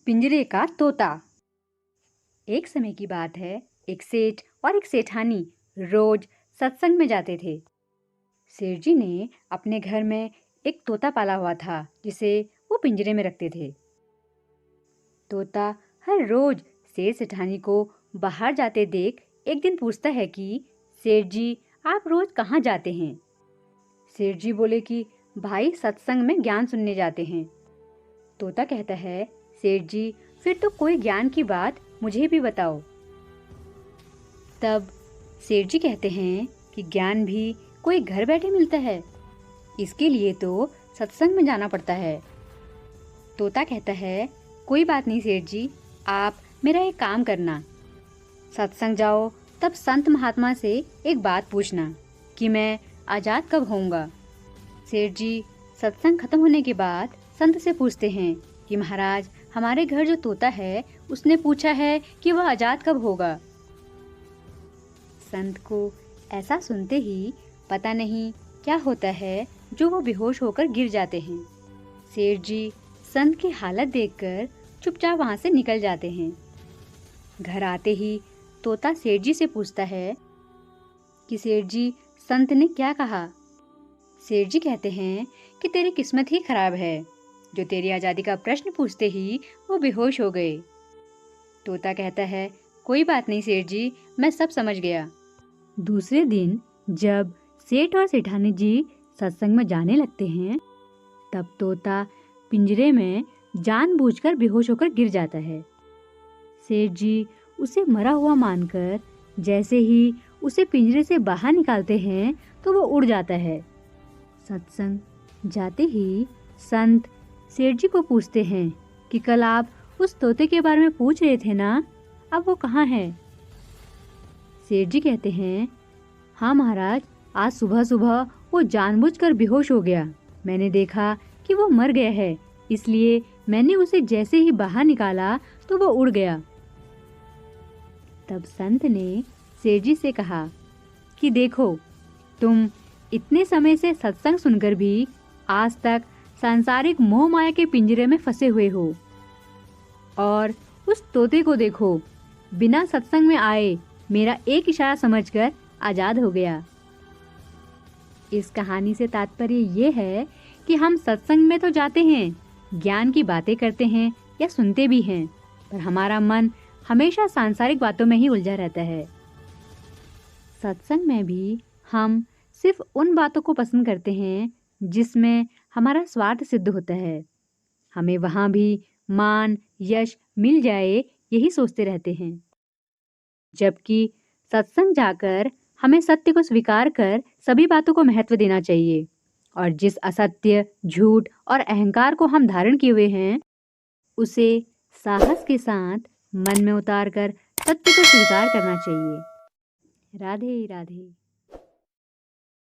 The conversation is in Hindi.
पिंजरे का तोता। एक समय की बात है, एक सेठ और एक सेठानी रोज सत्संग में जाते थे। सेठ जी ने अपने घर में एक तोता पाला हुआ था, जिसे वो पिंजरे में रखते थे। तोता हर रोज सेठ सेठानी को बाहर जाते देख एक दिन पूछता है कि सेठ जी, आप रोज कहाँ जाते हैं? सेठ जी बोले कि भाई, सत्संग में ज्ञान सुनने जाते हैं। तोता कहता है, सेठ जी, फिर तो कोई ज्ञान की बात मुझे भी बताओ। तब सेठ जी कहते हैं कि ज्ञान भी कोई घर बैठे मिलता है, इसके लिए तो सत्संग में जाना पड़ता है। तोता कहता है, कोई बात नहीं सेठ जी, आप मेरा एक काम करना, सत्संग जाओ तब संत महात्मा से एक बात पूछना कि मैं आजाद कब होऊंगा। सेठ जी सत्संग खत्म होने के बाद संत से पूछते हैं कि महाराज, हमारे घर जो तोता है उसने पूछा है कि वह आजाद कब होगा। संत को ऐसा सुनते ही पता नहीं क्या होता है, जो वो बेहोश होकर गिर जाते हैं। सेठ जी संत की हालत देखकर चुपचाप वहां से निकल जाते हैं। घर आते ही तोता सेठ जी से पूछता है कि सेठ जी, संत ने क्या कहा? सेठ जी कहते हैं कि तेरी किस्मत ही खराब है, जो तेरी आज़ादी का प्रश्न पूछते ही वो बेहोश हो गए। तोता कहता है, कोई बात नहीं सेठ जी, मैं सब समझ गया। दूसरे दिन जब सेठ और सेठानी जी सत्संग में जाने लगते हैं, तब तोता पिंजरे में जानबूझकर बेहोश होकर गिर जाता है। सेठ जी उसे मरा हुआ मानकर जैसे ही उसे पिंजरे से बाहर निकालते हैं तो वो उड़ जाता है। सत्संग जाते ही संत सेठ जी को पूछते हैं कि कल आप उस तोते के बारे में पूछ रहे थे ना, अब वो कहाँ है? सेठ जी कहते हैं, हाँ महाराज, आज सुबह सुबह वो जानबूझकर बेहोश हो गया। मैंने देखा कि वो मर गया है, इसलिए मैंने उसे जैसे ही बाहर निकाला तो वो उड़ गया। तब संत ने सेठ जी से कहा कि देखो, तुम इतने समय से सत्संग सुनकर भी आज तक सांसारिक मोह माया के पिंजरे में फंसे हुए हो, और उस तोते को देखो, बिना सत्संग में आए मेरा एक इशारा समझकर आजाद हो गया। इस कहानी से तात्पर्य ये है कि हम सत्संग में तो जाते हैं, ज्ञान की बातें करते हैं या सुनते भी हैं, पर हमारा मन हमेशा सांसारिक बातों में ही उलझा रहता है। सत्संग में भी हम सिर्फ उन बातों को पसंद करते हैं जिसमें हमारा स्वार्थ सिद्ध होता है। हमें वहाँ भी मान यश मिल जाए, यही सोचते रहते हैं। जबकि सत्संग जाकर हमें सत्य को स्वीकार कर सभी बातों को महत्व देना चाहिए, और जिस असत्य, झूठ और अहंकार को हम धारण किए हुए हैं, उसे साहस के साथ मन में उतार कर सत्य को स्वीकार करना चाहिए। राधे राधे।